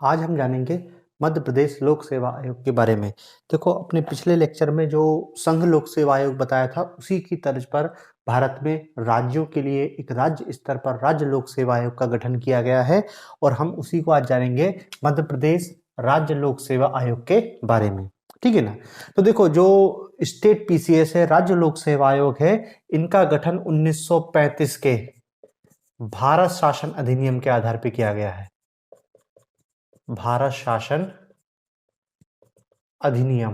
आज हम जानेंगे मध्य प्रदेश लोक सेवा आयोग के बारे में। देखो, अपने पिछले लेक्चर में जो संघ लोक सेवा आयोग बताया था उसी की तर्ज पर भारत में राज्यों के लिए एक राज्य स्तर पर राज्य लोक सेवा आयोग का गठन किया गया है और हम उसी को आज जानेंगे मध्य प्रदेश राज्य लोक सेवा आयोग के बारे में। ठीक है ना। तो देखो, जो स्टेट पीसीएस है, राज्य लोक सेवा आयोग है, इनका गठन 1935 के भारत शासन अधिनियम के आधार पर किया गया है। भारत शासन अधिनियम,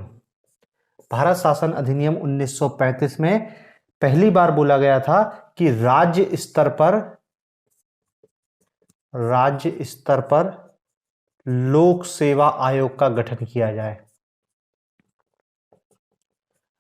भारत शासन अधिनियम 1935 में पहली बार बोला गया था कि राज्य स्तर पर लोक सेवा आयोग का गठन किया जाए।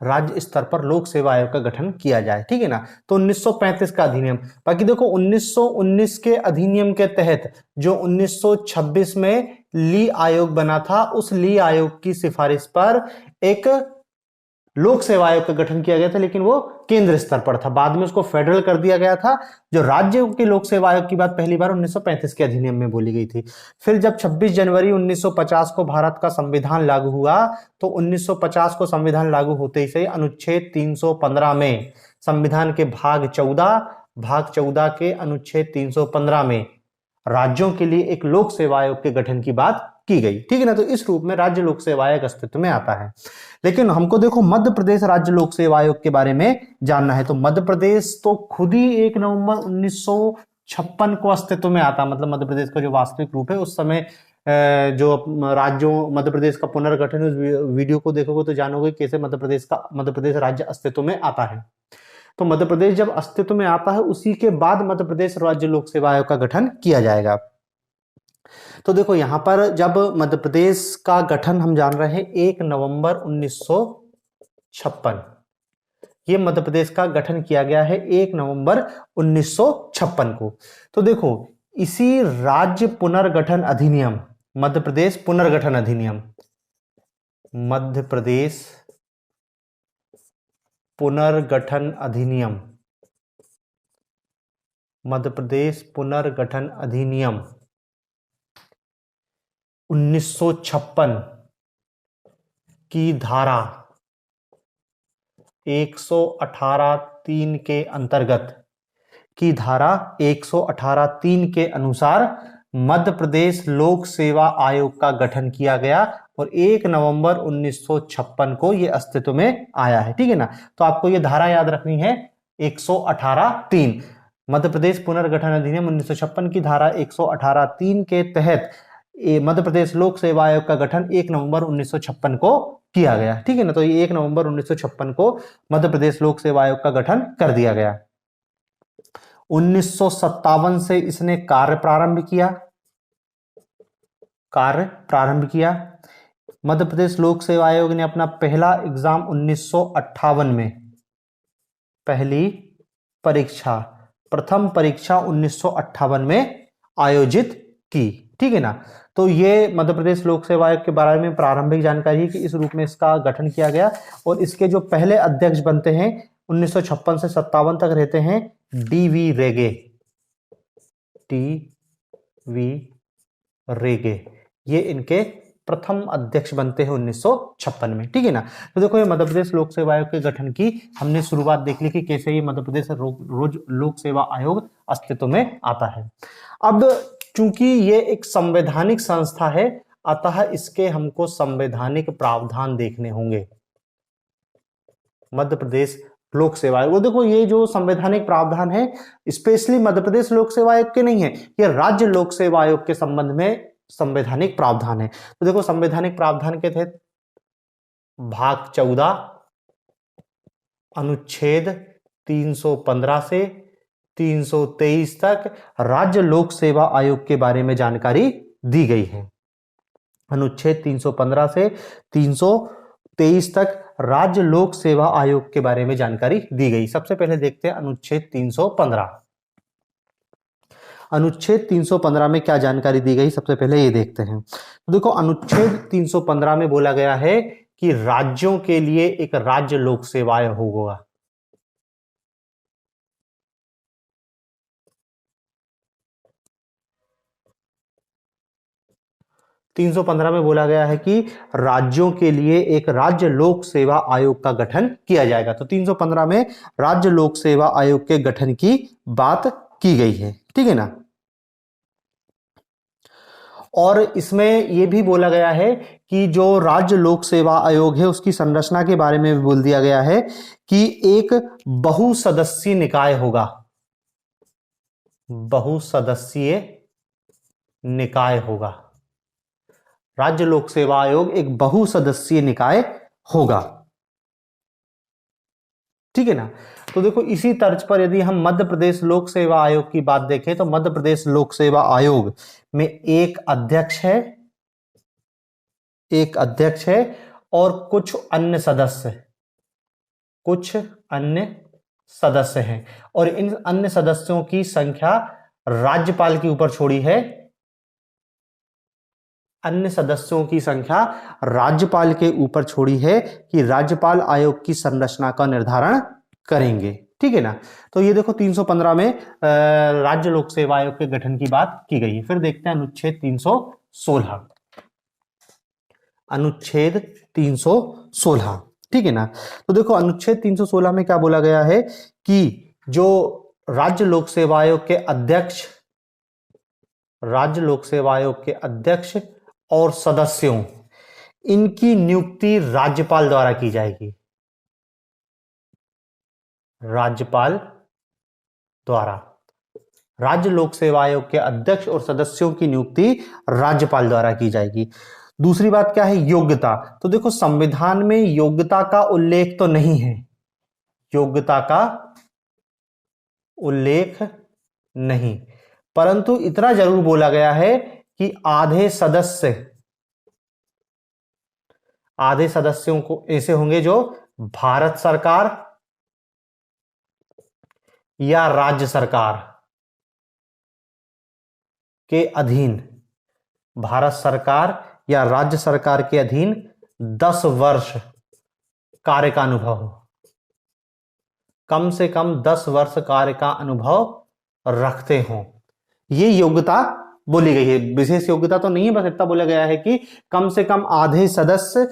राज्य स्तर पर लोक सेवा आयोग का गठन किया जाए। ठीक है ना। तो 1935 का अधिनियम। बाकी देखो, 1919 के अधिनियम के तहत जो 1926 में ली आयोग बना था, उस ली आयोग की सिफारिश पर एक लोक सेवा आयोग का गठन किया गया था, लेकिन वो केंद्र स्तर पर था। बाद में उसको फेडरल कर दिया गया था। जो राज्यों के लोक सेवा आयोग की बात पहली बार 1935 के अधिनियम में बोली गई थी। फिर जब 26 जनवरी 1950 को भारत का संविधान लागू हुआ, तो 1950 को संविधान लागू होते ही से अनुच्छेद 315 में संविधान के भाग 14 के अनुच्छेद 315 में राज्यों के लिए एक लोक सेवा आयोग के गठन की बात की गई। ठीक है ना। तो इस रूप में राज्य लोक सेवा आयोग अस्तित्व में आता है। लेकिन हमको देखो मध्य प्रदेश राज्य लोक सेवा आयोग के बारे में जानना है। तो मध्य प्रदेश तो खुद ही 1 नवंबर 1956 को अस्तित्व में आता। मतलब मध्य प्रदेश का जो वास्तविक रूप है, उस समय जो राज्यों मध्य प्रदेश का पुनर्गठन, उस वीडियो को देखोगे तो जानोगे कैसे मध्य प्रदेश राज्य अस्तित्व में आता है। तो मध्य प्रदेश जब अस्तित्व में आता है, उसी के बाद मध्य प्रदेश राज्य लोक सेवा आयोग का गठन किया जाएगा। तो देखो, यहां पर जब मध्य प्रदेश का गठन हम जान रहे हैं 1 नवंबर 1956, ये मध्य प्रदेश का गठन किया गया है 1 नवंबर 1956 को। तो देखो, इसी राज्य पुनर्गठन अधिनियम, मध्य प्रदेश पुनर्गठन अधिनियम, मध्य प्रदेश पुनर्गठन अधिनियम, मध्य प्रदेश पुनर्गठन अधिनियम 1956 की धारा 118(3) के अंतर्गत की धारा 118(3) के अनुसार मध्य प्रदेश लोक सेवा आयोग का गठन किया गया और 1 नवंबर 1956 को यह अस्तित्व में आया है। ठीक है ना। तो आपको यह धारा याद रखनी है, 118(3) मध्य प्रदेश पुनर्गठन अधिनियम 1956 की धारा 118(3) के तहत मध्य प्रदेश लोक सेवा आयोग का गठन 1 नवंबर 1956 को किया गया। ठीक है ना। तो ये 1 नवंबर 1956 को मध्य प्रदेश लोक सेवा आयोग का गठन कर दिया गया। 1957 से इसने कार्य प्रारंभ किया। मध्य प्रदेश लोक सेवा आयोग ने अपना पहला एग्जाम 1958 में, प्रथम परीक्षा 1958 में आयोजित की। ठीक है ना। तो ये मध्य प्रदेश लोक सेवा आयोग के बारे में प्रारंभिक जानकारी कि इस रूप में इसका गठन किया गया। और इसके जो पहले अध्यक्ष बनते हैं 1956 से 57 तक रहते हैं डी.वी. रेगे, ये इनके प्रथम अध्यक्ष बनते हैं 1956 में। ठीक है ना। तो देखो, ये मध्य प्रदेश लोक सेवा आयोग के गठन की हमने शुरुआत देख ली कि कैसे ये मध्य प्रदेश रोज लोक सेवा आयोग अस्तित्व में आता है। अब चूंकि ये एक संवैधानिक संस्था है, अतः इसके हमको संवैधानिक प्रावधान देखने होंगे। मध्य प्रदेश लोक सेवा आयोग, वो देखो, ये जो संवैधानिक प्रावधान है स्पेशली मध्य प्रदेश लोक सेवा आयोग के नहीं है, ये राज्य लोक सेवा आयोग के संबंध में संवैधानिक प्रावधान है। तो देखो, संवैधानिक प्रावधान के तहत भाग 14 अनुच्छेद 315 से 323 तक राज्य लोक सेवा आयोग के बारे में जानकारी दी गई है। अनुच्छेद 315 से 323 तक राज्य लोक सेवा आयोग के बारे में जानकारी दी गई। सबसे पहले देखते हैं अनुच्छेद 315। अनुच्छेद 315 में क्या जानकारी दी गई, सबसे पहले ये देखते हैं। तो देखो, अनुच्छेद 315 में बोला गया है कि राज्यों के लिए एक राज्य लोक सेवा आयोग होगा। 315 में बोला गया है कि राज्यों के लिए एक राज्य लोक सेवा आयोग का गठन किया जाएगा। तो 315 में राज्य लोक सेवा आयोग के गठन की बात की गई है, ठीक है ना। और इसमें यह भी बोला गया है कि जो राज्य लोक सेवा आयोग है उसकी संरचना के बारे में भी बोल दिया गया है कि एक बहुसदस्यीय निकाय होगा, बहुसदस्यीय निकाय होगा। राज्य लोक सेवा आयोग एक बहुसदस्यीय निकाय होगा, ठीक है ना। तो देखो इसी तर्ज पर यदि हम मध्य प्रदेश लोक सेवा आयोग की बात देखें तो मध्य प्रदेश लोक सेवा आयोग में एक अध्यक्ष है, एक अध्यक्ष है और कुछ अन्य सदस्य हैं और इन अन्य सदस्यों की संख्या राज्यपाल के ऊपर छोड़ी है, अन्य सदस्यों की संख्या राज्यपाल के ऊपर छोड़ी है कि राज्यपाल आयोग की संरचना का निर्धारण करेंगे, ठीक है ना। तो ये देखो 315 में राज्य लोक सेवा आयोग के गठन की बात की गई है। फिर देखते हैं अनुच्छेद 316, अनुच्छेद 316, ठीक है ना। तो देखो अनुच्छेद 316 में क्या बोला गया है कि जो राज्य लोक सेवा आयोग के अध्यक्ष, राज्य लोक सेवा आयोग के अध्यक्ष और सदस्यों, इनकी नियुक्ति राज्यपाल द्वारा की जाएगी, राज्यपाल द्वारा। राज्य लोक सेवा आयोग के अध्यक्ष और सदस्यों की नियुक्ति राज्यपाल द्वारा की जाएगी। दूसरी बात क्या है, योग्यता। तो देखो संविधान में योग्यता का उल्लेख तो नहीं है, योग्यता का उल्लेख नहीं, परंतु इतना जरूर बोला गया है कि आधे सदस्यों को ऐसे होंगे जो भारत सरकार या राज्य सरकार के अधीन, भारत सरकार या राज्य सरकार के अधीन 10 वर्ष कार्य का अनुभव हो, कम से कम 10 वर्ष कार्य का अनुभव रखते हों, ये योग्यता बोली गई है। विशेष योग्यता तो नहीं है, बस इतना बोला गया है कि कम से कम आधे सदस्य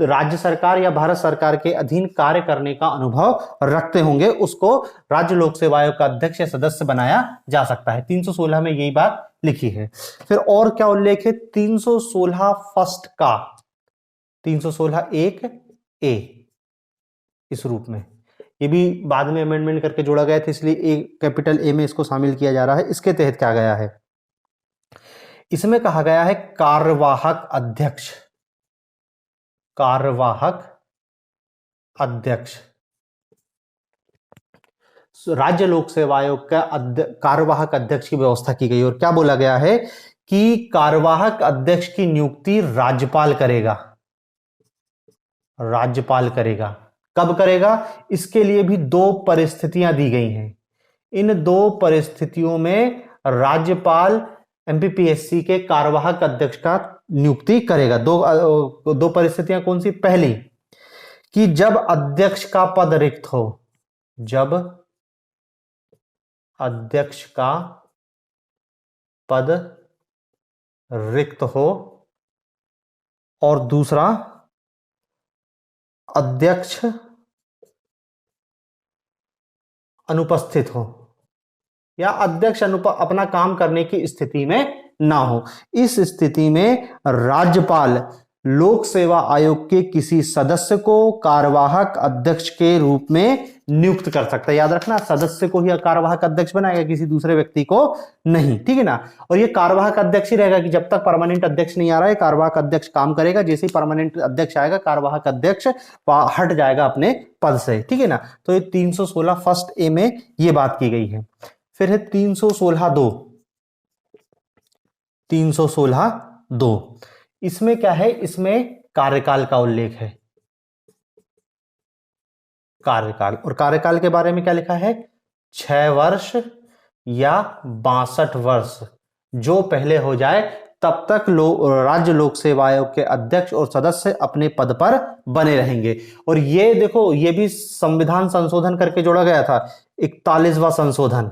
राज्य सरकार या भारत सरकार के अधीन कार्य करने का अनुभव रखते होंगे, उसको राज्य लोक सेवा आयोग का अध्यक्ष या सदस्य बनाया जा सकता है। 316 में यही बात लिखी है। फिर और क्या उल्लेख है, 316 फर्स्ट का, 316 एक ए इस रूप में, ये भी बाद में अमेंडमेंट करके जोड़ा गया था, इसलिए ए कैपिटल ए में इसको शामिल किया जा रहा है। इसके तहत क्या गया है, इसमें कहा गया है कार्यवाहक अध्यक्ष, कार्यवाहक अध्यक्ष, राज्य लोक सेवा आयोग का कार्यवाहक अध्यक्ष की व्यवस्था की गई। और क्या बोला गया है कि कार्यवाहक अध्यक्ष की नियुक्ति राज्यपाल करेगा, राज्यपाल करेगा। कब करेगा, इसके लिए भी 2 परिस्थितियां दी गई हैं। इन 2 परिस्थितियों में राज्यपाल एमपीपीएससी के कार्यवाहक अध्यक्ष का नियुक्ति करेगा। दो परिस्थितियां कौन सी, पहली कि जब अध्यक्ष का पद रिक्त हो, जब अध्यक्ष का पद रिक्त हो, और दूसरा अध्यक्ष अनुपस्थित हो या अध्यक्ष अपना काम करने की स्थिति में ना हो। इस स्थिति में राज्यपाल लोक सेवा आयोग के किसी सदस्य को कार्यवाहक अध्यक्ष के रूप में नियुक्त कर सकता है। याद रखना, सदस्य को ही कार्यवाहक अध्यक्ष बनाएगा, किसी दूसरे व्यक्ति को नहीं, ठीक है ना। और ये कार्यवाहक अध्यक्ष ही रहेगा कि जब तक परमानेंट अध्यक्ष नहीं आ रहा है, कार्यवाहक अध्यक्ष काम करेगा। जैसे ही परमानेंट अध्यक्ष आएगा, कार्यवाहक अध्यक्ष हट जाएगा अपने पद से, ठीक है ना। तो ये 316 फर्स्ट ए में ये बात की गई है। फिर है 316(2), 316(2), इसमें क्या है, इसमें कार्यकाल का उल्लेख है, कार्यकाल। और कार्यकाल के बारे में क्या लिखा है, 6 वर्ष या 62 वर्ष, जो पहले हो जाए तब तक राज्य लोक सेवा आयोग के अध्यक्ष और सदस्य अपने पद पर बने रहेंगे। और ये देखो, ये भी संविधान संशोधन करके जोड़ा गया था, 41वां संशोधन,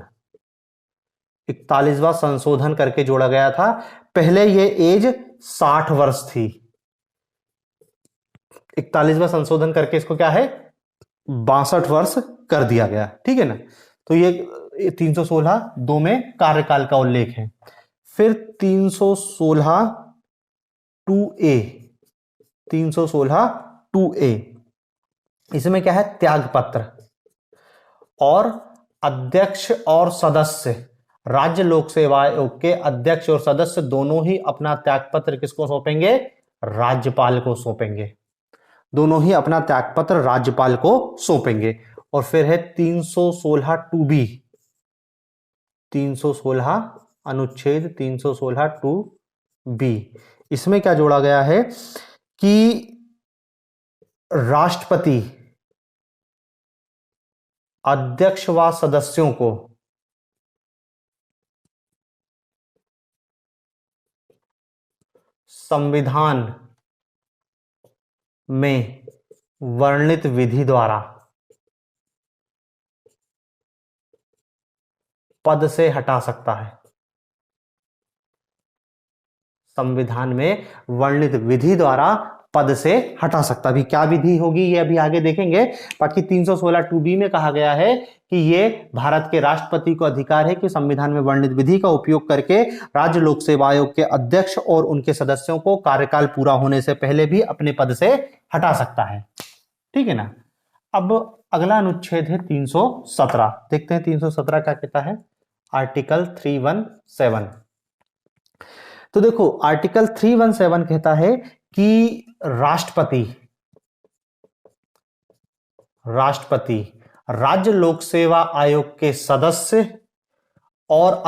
41वां संशोधन करके जोड़ा गया था। पहले ये एज 60 वर्ष थी। 41वां संशोधन करके इसको क्या है 62 वर्ष कर दिया गया, ठीक है ना। तो ये 316 2 में कार्यकाल का उल्लेख है। फिर 316 2A, 316 2A, इसमें क्या है त्याग पत्र, और अध्यक्ष और सदस्य, राज्य लोक सेवा आयोग के अध्यक्ष और सदस्य दोनों ही अपना त्यागपत्र किसको सौंपेंगे, राज्यपाल को सौंपेंगे। दोनों ही अपना त्यागपत्र राज्यपाल को सौंपेंगे। और फिर है 316 2B, 316 अनुच्छेद 316 2B, इसमें क्या जोड़ा गया है कि राष्ट्रपति अध्यक्ष व सदस्यों को संविधान में वर्णित विधि द्वारा पद से हटा सकता है। संविधान में वर्णित विधि द्वारा पद से हटा सकता। अभी क्या विधि होगी ये अभी आगे देखेंगे। बाकी 316 2B में कहा गया है कि ये भारत के राष्ट्रपति को अधिकार है कि संविधान में वर्णित विधि का उपयोग करके राज्य लोक सेवा आयोग के अध्यक्ष और उनके सदस्यों को कार्यकाल पूरा होने से पहले भी अपने पद से हटा सकता है, ठीक है ना। अब अगला अनुच्छेद है 317, देखते हैं 317 क्या कहता है। आर्टिकल 317, तो देखो आर्टिकल 317 कहता है कि राष्ट्रपति राज्य लोक सेवा आयोग के सदस्य और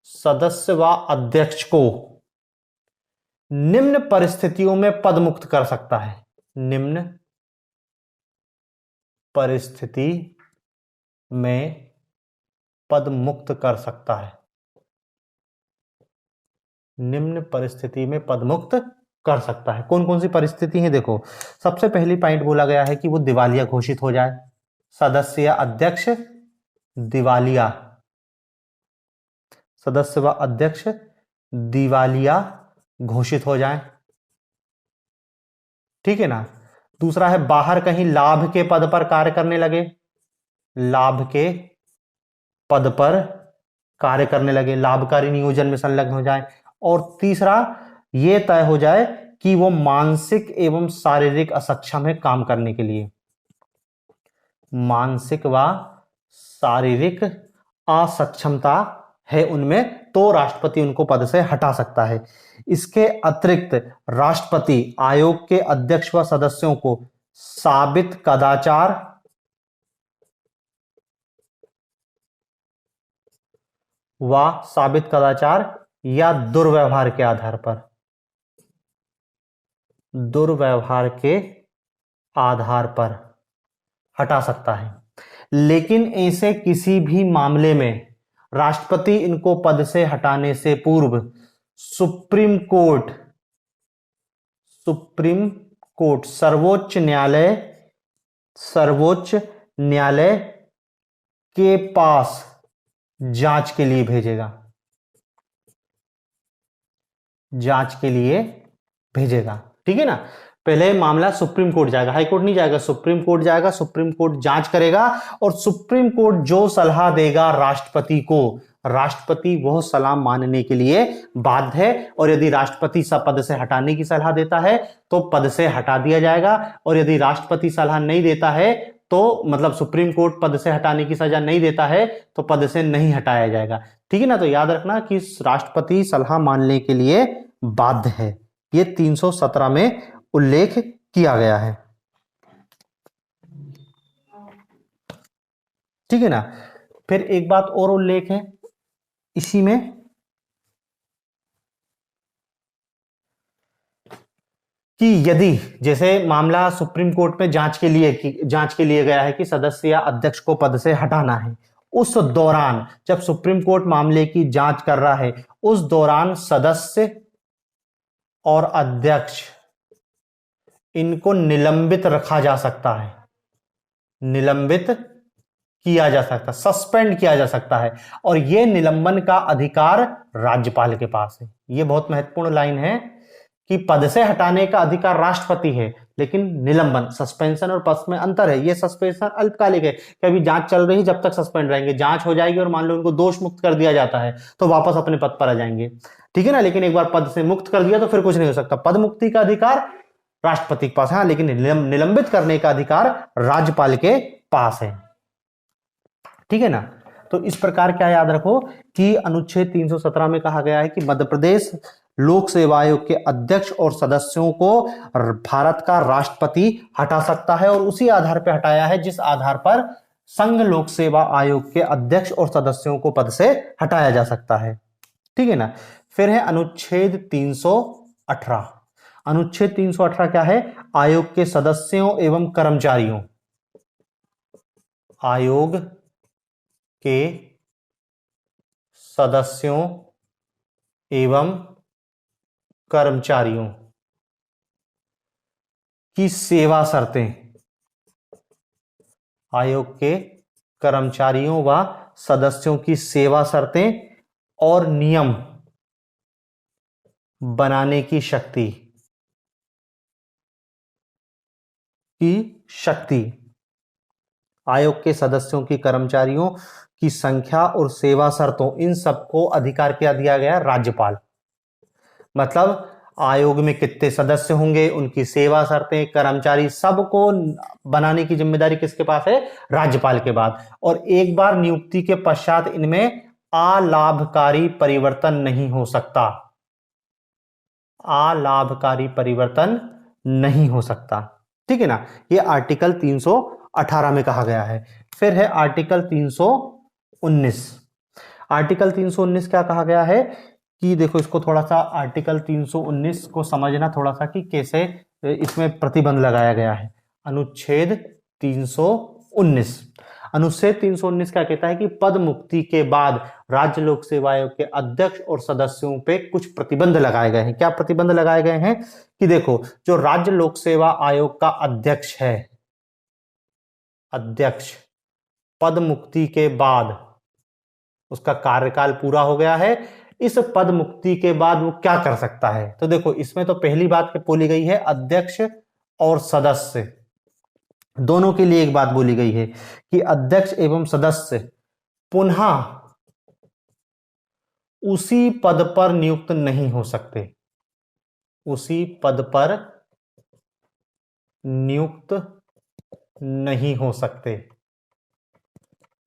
सदस्य व अध्यक्ष को निम्न परिस्थितियों में पद मुक्त कर सकता है। निम्न परिस्थिति में पद मुक्त कर सकता है। निम्न परिस्थिति में पद मुक्त कर सकता है। कौन कौन सी परिस्थिति है देखो, सबसे पहली पॉइंट बोला गया है कि वो दिवालिया घोषित हो जाए। सदस्य या अध्यक्ष दिवालिया, सदस्य व अध्यक्ष दिवालिया घोषित हो जाए, ठीक है ना। दूसरा है बाहर कहीं लाभ के पद पर कार्य करने लगे, लाभ के पद पर कार्य करने लगे, लाभकारी नियोजन में संलग्न हो जाए। और तीसरा यह तय हो जाए कि वो मानसिक एवं शारीरिक असक्षम है काम करने के लिए, मानसिक व शारीरिक असक्षमता है उनमें, तो राष्ट्रपति उनको पद से हटा सकता है। इसके अतिरिक्त राष्ट्रपति आयोग के अध्यक्ष व सदस्यों को साबित कदाचार या दुर्व्यवहार के आधार पर हटा सकता है। लेकिन ऐसे किसी भी मामले में राष्ट्रपति इनको पद से हटाने से पूर्व सुप्रीम कोर्ट सर्वोच्च न्यायालय के पास जांच के लिए भेजेगा, ठीक है ना। पहले मामला सुप्रीम कोर्ट जाएगा, हाई कोर्ट नहीं जाएगा, सुप्रीम कोर्ट जाएगा। सुप्रीम कोर्ट जांच करेगा और सुप्रीम कोर्ट जो सलाह देगा राष्ट्रपति को, राष्ट्रपति वह सलाह मानने के लिए बाध्य है। और यदि राष्ट्रपति पद से हटाने की सलाह देता है तो पद से हटा दिया जाएगा, और यदि राष्ट्रपति सलाह नहीं देता है तो मतलब सुप्रीम कोर्ट पद से हटाने की सजा नहीं देता है तो पद से नहीं हटाया जाएगा, ठीक है ना। तो याद रखना कि राष्ट्रपति सलाह मानने के लिए बाध्य है। ये 317 में उल्लेख किया गया है, ठीक है ना। फिर एक बात और उल्लेख है इसी में कि यदि जैसे मामला सुप्रीम कोर्ट में जांच के लिए गया है कि सदस्य या अध्यक्ष को पद से हटाना है, उस दौरान जब सुप्रीम कोर्ट मामले की जांच कर रहा है उस दौरान सदस्य और अध्यक्ष इनको निलंबित रखा जा सकता है, निलंबित किया जा सकता, सस्पेंड किया जा सकता है, और यह निलंबन का अधिकार राज्यपाल के पास है। यह बहुत महत्वपूर्ण लाइन है कि पद से हटाने का अधिकार राष्ट्रपति है, लेकिन निलंबन, सस्पेंशन और पद में अंतर है। यह सस्पेंशन अल्पकालिक है कि अभी जांच चल रही, जब तक सस्पेंड रहेंगे, जांच हो जाएगी और मान लो उनको दोष मुक्त कर दिया जाता है तो वापस अपने पद पर आ जाएंगे, ठीक है ना। लेकिन एक बार पद से मुक्त कर दिया तो फिर कुछ नहीं हो सकता। पद मुक्ति का अधिकार राष्ट्रपति के पास है, लेकिन निलंबित करने का अधिकार राज्यपाल के पास है, ठीक है ना। तो इस प्रकार क्या याद रखो कि अनुच्छेद 317 में कहा गया है कि मध्य प्रदेश लोक सेवा आयोग के अध्यक्ष और सदस्यों को भारत का राष्ट्रपति हटा सकता है, और उसी आधार पर हटाया है जिस आधार पर संघ लोक सेवा आयोग के अध्यक्ष और सदस्यों को पद से हटाया जा सकता है, ठीक है ना। फिर है अनुच्छेद 318। अनुच्छेद 318 क्या है? आयोग के सदस्यों एवं कर्मचारियों, आयोग के सदस्यों एवं कर्मचारियों की सेवा शर्तें, आयोग के कर्मचारियों व सदस्यों की सेवा शर्तें और नियम बनाने की शक्ति आयोग के सदस्यों की, कर्मचारियों की संख्या और सेवा शर्तों, इन सबको अधिकार क्या दिया गया? राज्यपाल। मतलब आयोग में कितने सदस्य होंगे, उनकी सेवा शर्तें, कर्मचारी, सबको बनाने की जिम्मेदारी किसके पास है? राज्यपाल के बाद। और एक बार नियुक्ति के पश्चात इनमें अलाभकारी परिवर्तन नहीं हो सकता, अलाभकारी परिवर्तन नहीं हो सकता, ठीक है ना। ये आर्टिकल 318 में कहा गया है। फिर है आर्टिकल 319। आर्टिकल 319 क्या कहा गया है कि देखो इसको थोड़ा सा, आर्टिकल 319 को समझना थोड़ा सा कि कैसे इसमें प्रतिबंध लगाया गया है। अनुच्छेद 319, अनुच्छेद 319 क्या कहता है कि पद मुक्ति के बाद राज्य लोक सेवा आयोग के अध्यक्ष और सदस्यों पे कुछ प्रतिबंध लगाए गए हैं। क्या प्रतिबंध लगाए गए हैं कि देखो, जो राज्य लोक सेवा आयोग का अध्यक्ष है, अध्यक्ष पद मुक्ति के बाद, उसका कार्यकाल पूरा हो गया है, इस पद मुक्ति के बाद वो क्या कर सकता है? तो देखो इसमें तो पहली बात बोली गई है, अध्यक्ष और सदस्य दोनों के लिए एक बात बोली गई है कि अध्यक्ष एवं सदस्य पुनः उसी पद पर नियुक्त नहीं हो सकते, उसी पद पर नियुक्त नहीं हो सकते,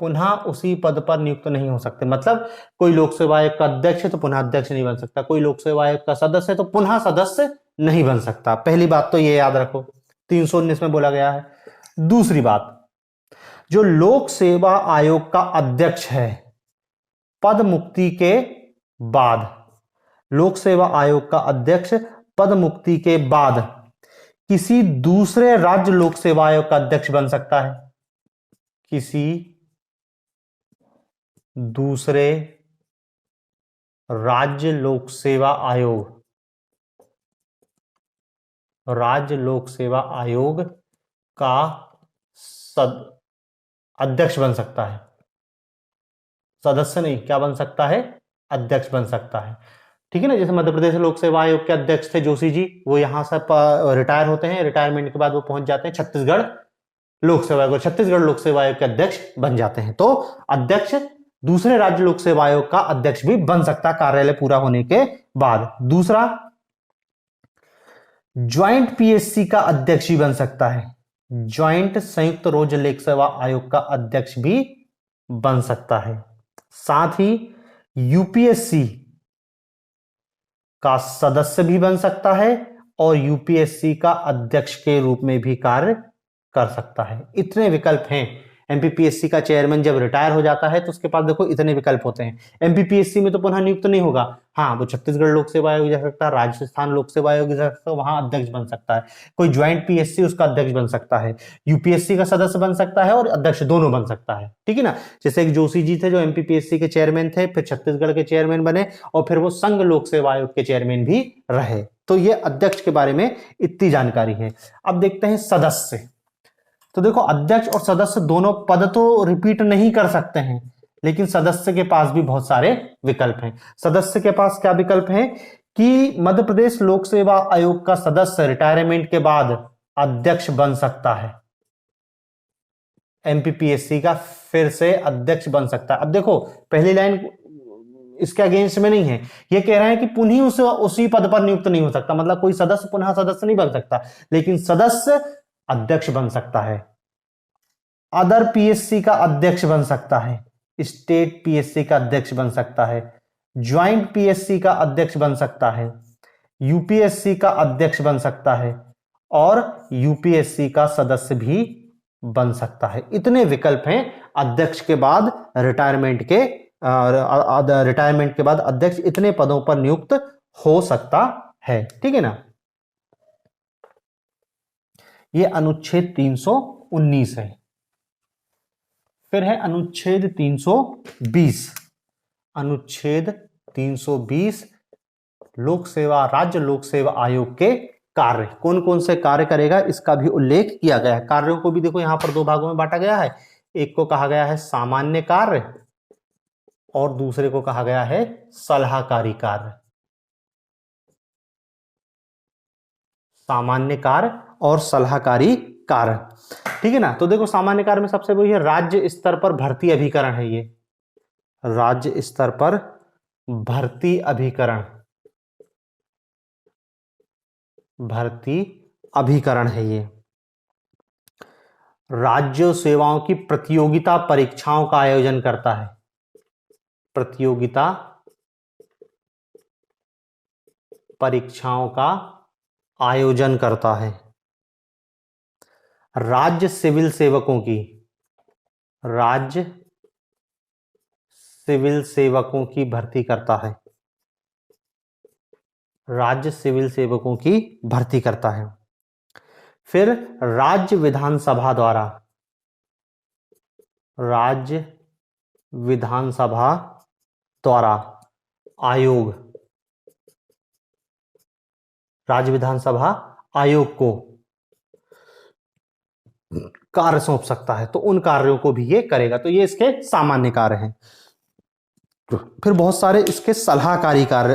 पुनः उसी पद पर नियुक्त नहीं हो सकते। मतलब कोई लोक सेवा आयोग का अध्यक्ष है तो पुनः अध्यक्ष नहीं बन सकता, कोई लोक सेवा आयोग का सदस्य है तो पुनः सदस्य नहीं बन सकता। पहली बात तो ये याद रखो, 319 में बोला गया है। दूसरी बात, जो लोक सेवा आयोग का अध्यक्ष है, पद मुक्ति के बाद, लोक सेवा आयोग का अध्यक्ष पद मुक्ति के बाद किसी दूसरे राज्य लोक सेवा आयोग का अध्यक्ष बन सकता है, किसी दूसरे राज्य लोक सेवा आयोग, राज्य लोक सेवा आयोग का अध्यक्ष बन सकता है, सदस्य नहीं, क्या बन सकता है? अध्यक्ष बन सकता है, ठीक है ना। जैसे मध्य प्रदेश लोक सेवा आयोग के अध्यक्ष थे जोशी जी, वो यहां से रिटायर होते हैं, रिटायरमेंट के बाद वो पहुंच जाते हैं छत्तीसगढ़ लोक सेवा आयोग, छत्तीसगढ़ लोक सेवा आयोग के अध्यक्ष बन जाते हैं। तो अध्यक्ष दूसरे राज्य लोक सेवा आयोग का अध्यक्ष भी बन सकता है कार्यालय पूरा होने के बाद। दूसरा, ज्वाइंट पीएससी का अध्यक्ष भी बन सकता है, ज्वाइंट संयुक्त राज्य लोक सेवा आयोग का अध्यक्ष भी बन सकता है। साथ ही यूपीएससी का सदस्य भी बन सकता है और यूपीएससी का अध्यक्ष के रूप में भी कार्य कर सकता है। इतने विकल्प हैं। एमपीपीएससी का चेयरमैन जब रिटायर हो जाता है तो उसके पास देखो इतने विकल्प होते हैं। एमपीपीएससी में तो पुनः नियुक्त नहीं होगा, हाँ वो छत्तीसगढ़ लोक सेवा आयोग जा सकता है, राजस्थान लोक सेवा आयोग जा सकता है, वहां अध्यक्ष बन सकता है। कोई ज्वाइंट पीएससी उसका अध्यक्ष बन सकता है, यूपीएससी का सदस्य बन सकता है और अध्यक्ष दोनों बन सकता है, ठीक है ना। जैसे एक जोशी जी थे जो एमपीपीएससी के चेयरमैन थे, फिर छत्तीसगढ़ के चेयरमैन बने और फिर वो संघ लोक सेवा आयोग के चेयरमैन भी रहे। तो ये अध्यक्ष के बारे में इतनी जानकारी है। अब देखते हैं सदस्य। तो देखो अध्यक्ष और सदस्य दोनों पद तो रिपीट नहीं कर सकते हैं, लेकिन सदस्य के पास भी बहुत सारे विकल्प हैं। सदस्य के पास क्या विकल्प हैं कि मध्य प्रदेश लोक सेवा आयोग का सदस्य रिटायरमेंट के बाद अध्यक्ष बन सकता है, एमपीपीएससी का फिर से अध्यक्ष बन सकता है। अब देखो पहली लाइन इसके अगेंस्ट में नहीं है, ये कह रहे हैं कि पुनः उसी पद पर नियुक्त नहीं हो सकता, मतलब कोई सदस्य पुनः सदस्य नहीं बन सकता, लेकिन सदस्य अध्यक्ष बन सकता है। अदर पीएससी का अध्यक्ष बन सकता है, स्टेट पीएससी का अध्यक्ष बन सकता है, ज्वाइंट पीएससी का अध्यक्ष बन सकता है, यूपीएससी का अध्यक्ष बन सकता है और यूपीएससी का सदस्य भी बन सकता है। इतने विकल्प हैं अध्यक्ष के बाद रिटायरमेंट के बाद अध्यक्ष इतने पदों पर नियुक्त हो सकता है, ठीक है ना। यह अनुच्छेद 319 है। फिर है अनुच्छेद 320। अनुच्छेद 320 लोक सेवा राज्य लोक सेवा आयोग के कार्य, कौन कौन से कार्य करेगा इसका भी उल्लेख किया गया है। कार्यों को भी देखो यहां पर दो भागों में बांटा गया है, एक को कहा गया है सामान्य कार्य और दूसरे को कहा गया है सलाहकारी कार्य। सामान्य कार्य और सलाहकारी कार्य, ठीक है ना। तो देखो सामान्य कार्य में सबसे वही है राज्य स्तर पर भर्ती अभिकरण है, ये राज्य स्तर पर भर्ती अभिकरण, भर्ती अभिकरण है ये। राज्य सेवाओं की प्रतियोगिता परीक्षाओं का आयोजन करता है, प्रतियोगिता परीक्षाओं का आयोजन करता है। राज्य सिविल सेवकों की, राज्य सिविल सेवकों की भर्ती करता है, राज्य सिविल सेवकों की भर्ती करता है। फिर राज्य विधानसभा द्वारा, राज्य विधानसभा द्वारा आयोग, राज्य विधानसभा आयोग को कार्य सौंप सकता है, तो उन कार्यों को भी ये करेगा। तो ये इसके सामान्य कार्य हैं। फिर बहुत सारे इसके सलाहकारी कार्य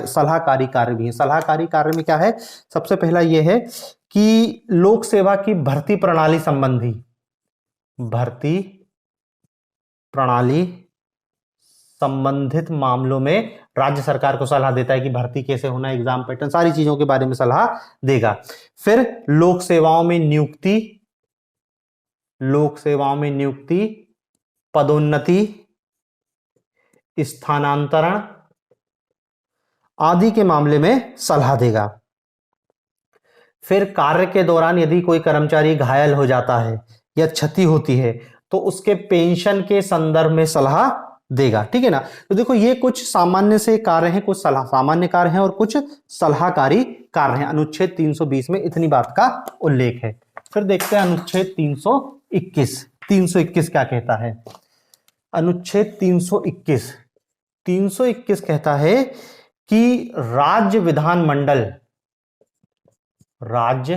भी हैं। सलाहकारी कार्य में क्या है, सबसे पहला ये है कि लोक सेवा की भर्ती प्रणाली संबंधी, भर्ती प्रणाली संबंधित मामलों में राज्य सरकार को सलाह देता है कि भर्ती कैसे होना, एग्जाम पैटर्न, सारी चीजों के बारे में सलाह देगा। फिर लोक सेवाओं में नियुक्ति, लोक सेवाओं में नियुक्ति, पदोन्नति, स्थानांतरण आदि के मामले में सलाह देगा। फिर कार्य के दौरान यदि कोई कर्मचारी घायल हो जाता है या क्षति होती है तो उसके पेंशन के संदर्भ में सलाह देगा, ठीक है ना। तो देखो ये कुछ सामान्य से कार्य हैं, कुछ सामान्य कार्य हैं और कुछ सलाहकारी कार्य हैं। अनुच्छेद 320 में इतनी बात का उल्लेख है। फिर देखते हैं अनुच्छेद 321। 321 क्या कहता है? अनुच्छेद 321 कहता है कि राज्य विधानमंडल, राज्य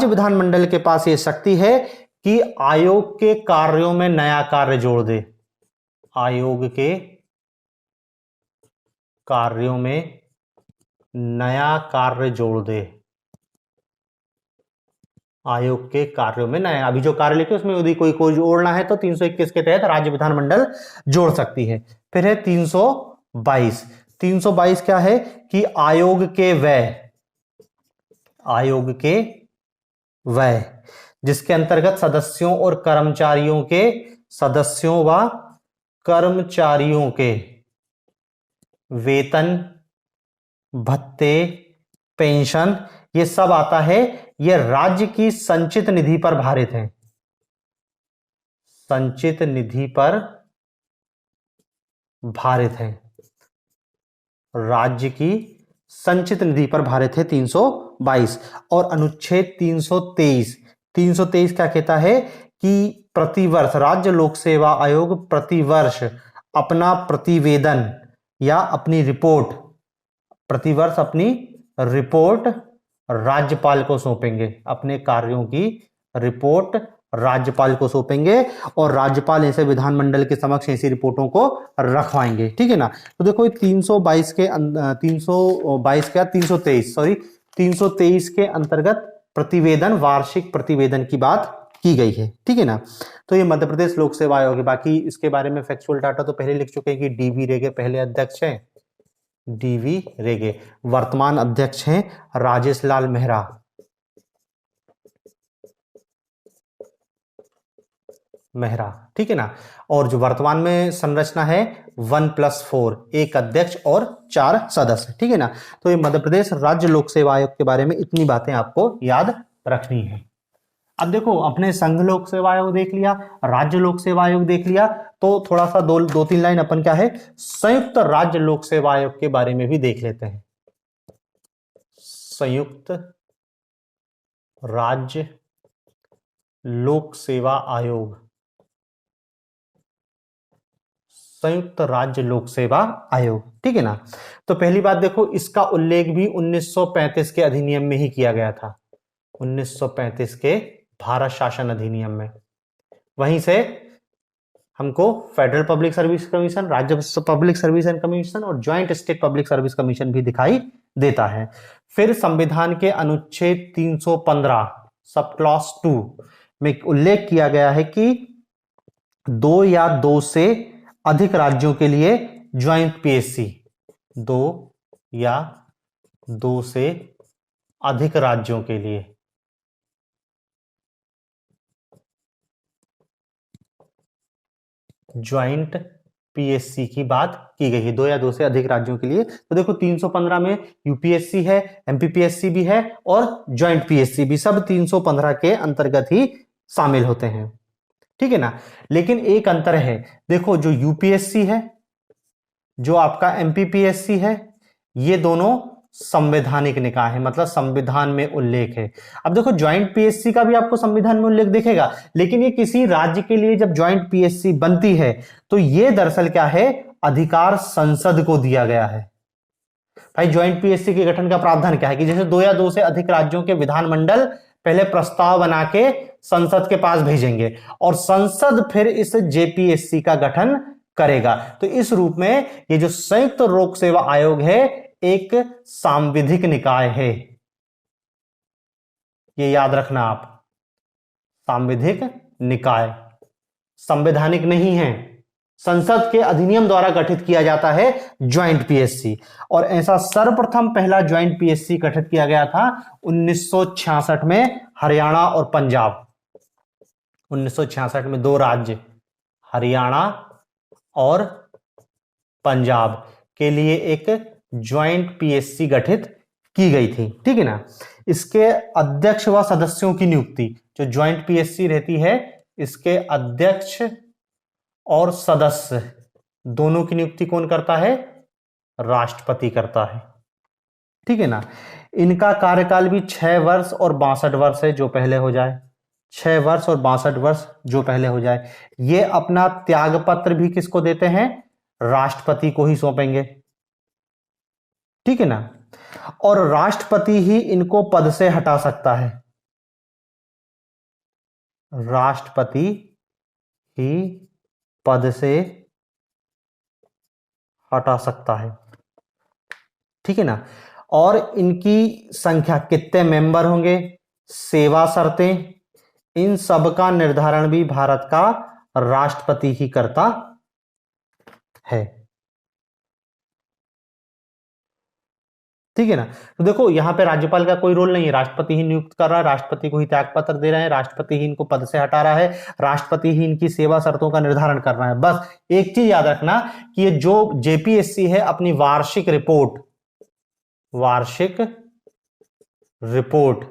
विधानमंडल के पास यह शक्ति है कि आयोग के कार्यों में नया कार्य जोड़ दे, आयोग के कार्यों में नया कार्य जोड़ दे, आयोग के कार्यों में नया, अभी जो कार्य लिखे उसमें यदि कोई जोड़ना है तो 321 के तहत राज्य विधानमंडल जोड़ सकती है। फिर है 322। 322 क्या है कि आयोग के व्यय जिसके अंतर्गत सदस्यों और कर्मचारियों के, सदस्यों व कर्मचारियों के वेतन, भत्ते, पेंशन, ये सब आता है, ये राज्य की संचित निधि पर भारित है, संचित निधि पर भारित है, राज्य की संचित निधि पर भारित है 322। और अनुच्छेद 323 क्या कहता है कि प्रतिवर्ष राज्य लोक सेवा आयोग प्रतिवर्ष अपना प्रतिवेदन या अपनी रिपोर्ट, प्रतिवर्ष अपनी रिपोर्ट राज्यपाल को सौंपेंगे, अपने कार्यों की रिपोर्ट राज्यपाल को सौंपेंगे और राज्यपाल ऐसे विधानमंडल के समक्ष ऐसी रिपोर्टों को रखवाएंगे। ठीक है ना। तो देखो 322 के 322 क्या 323 के अंतर्गत प्रतिवेदन, वार्षिक प्रतिवेदन की बात की गई है। ठीक है ना। तो ये मध्य प्रदेश लोक सेवा आयोग है। बाकी इसके बारे में फैक्चुअल डाटा तो पहले लिख चुके हैं कि डीवी रेगे पहले अध्यक्ष हैं, डीवी रेगे। वर्तमान अध्यक्ष हैं राजेश लाल मेहरा, ठीक है ना। और जो वर्तमान में संरचना है 1+4, एक अध्यक्ष और 4 सदस्य। ठीक है ना। तो ये मध्य प्रदेश राज्य लोक सेवा आयोग के बारे में इतनी बातें आपको याद रखनी है। अब देखो अपने संघ लोक सेवा आयोग देख लिया, राज्य लोक सेवा आयोग देख लिया, तो थोड़ा सा दो तीन लाइन अपन क्या है संयुक्त राज्य लोक सेवा आयोग के बारे में भी देख लेते हैं। संयुक्त राज्य लोक सेवा आयोग, संयुक्त राज्य लोक सेवा आयोग। ठीक है ना। तो पहली बात देखो इसका उल्लेख भी 1935 के अधिनियम में ही किया गया था, 1935 के भारत शासन अधिनियम में। वहीं से हमको फेडरल पब्लिक सर्विस कमीशन, राज्य पब्लिक सर्विस कमीशन और joint state public service commission भी दिखाई देता है। फिर संविधान के अनुच्छेद 315 सब क्लॉज 2 में उल्लेख किया गया है कि 2 या 2 से अधिक राज्यों के लिए ज्वाइंट पीएससी, 2 या 2 से अधिक राज्यों के लिए ज्वाइंट पीएससी की बात की गई है, 2 या 2 से अधिक राज्यों के लिए। तो देखो 315 में यूपीएससी है, एमपीपीएससी भी है और ज्वाइंट पीएससी भी, सब 315 के अंतर्गत ही शामिल होते हैं। ठीक है ना। लेकिन एक अंतर है, देखो जो यूपीएससी है, जो आपका एमपीपीएससी है, ये दोनों संवैधानिक निकाय है, मतलब संविधान में उल्लेख है। अब देखो ज्वाइंट पीएससी का भी आपको संविधान में उल्लेख दिखेगा, लेकिन ये किसी राज्य के लिए जब ज्वाइंट पीएससी बनती है तो ये दरअसल क्या है, अधिकार संसद को दिया गया है। भाई ज्वाइंट पीएससी के गठन का प्रावधान क्या है कि जैसे 2 या 2 से अधिक राज्यों के विधानमंडल पहले प्रस्ताव बना के संसद के पास भेजेंगे और संसद फिर इस जेपीएससी का गठन करेगा। तो इस रूप में ये जो संयुक्त लोक सेवा आयोग है एक सांविधिक निकाय है, ये याद रखना आप, सांविधिक निकाय, संवैधानिक नहीं है। संसद के अधिनियम द्वारा गठित किया जाता है ज्वाइंट पीएससी, और ऐसा सर्वप्रथम पहला ज्वाइंट पीएससी गठित किया गया था 1966 में हरियाणा और पंजाब। 1966 में 2 राज्य हरियाणा और पंजाब के लिए एक ज्वाइंट पीएससी गठित की गई थी। ठीक है ना। इसके अध्यक्ष व सदस्यों की नियुक्ति, जो ज्वाइंट पीएससी रहती है, इसके अध्यक्ष और सदस्य दोनों की नियुक्ति कौन करता है, राष्ट्रपति करता है। ठीक है ना। इनका कार्यकाल भी 6 वर्ष और 62 वर्ष है, जो पहले हो जाए, 6 वर्ष और 62 वर्ष जो पहले हो जाए। ये अपना त्यागपत्र भी किसको देते हैं, राष्ट्रपति को ही सौंपेंगे। ठीक है ना। और राष्ट्रपति ही इनको पद से हटा सकता है, राष्ट्रपति ही पद से हटा सकता है। ठीक है ना। और इनकी संख्या, कितने मेंबर होंगे, सेवा शर्तें, इन सब का निर्धारण भी भारत का राष्ट्रपति ही करता है। ठीक है ना। तो देखो यहां पे राज्यपाल का कोई रोल नहीं है, राष्ट्रपति ही नियुक्त कर रहा है, राष्ट्रपति को ही त्यागपत्र दे रहे हैं, राष्ट्रपति ही इनको पद से हटा रहा है, राष्ट्रपति ही इनकी सेवा शर्तों का निर्धारण कर रहा है। बस एक चीज याद रखना कि ये जो जेपीएससी है अपनी वार्षिक रिपोर्ट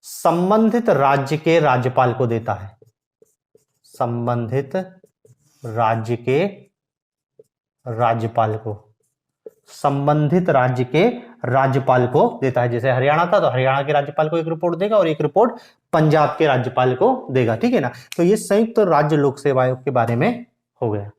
संबंधित राज्य के राज्यपाल को देता है, संबंधित राज्य के राज्यपाल को, संबंधित राज्य के राज्यपाल को देता है। जैसे हरियाणा था तो हरियाणा के राज्यपाल को एक रिपोर्ट देगा और एक रिपोर्ट पंजाब के राज्यपाल को देगा। ठीक है ना। तो ये संयुक्त राज्य लोक सेवा आयोग के बारे में हो गया।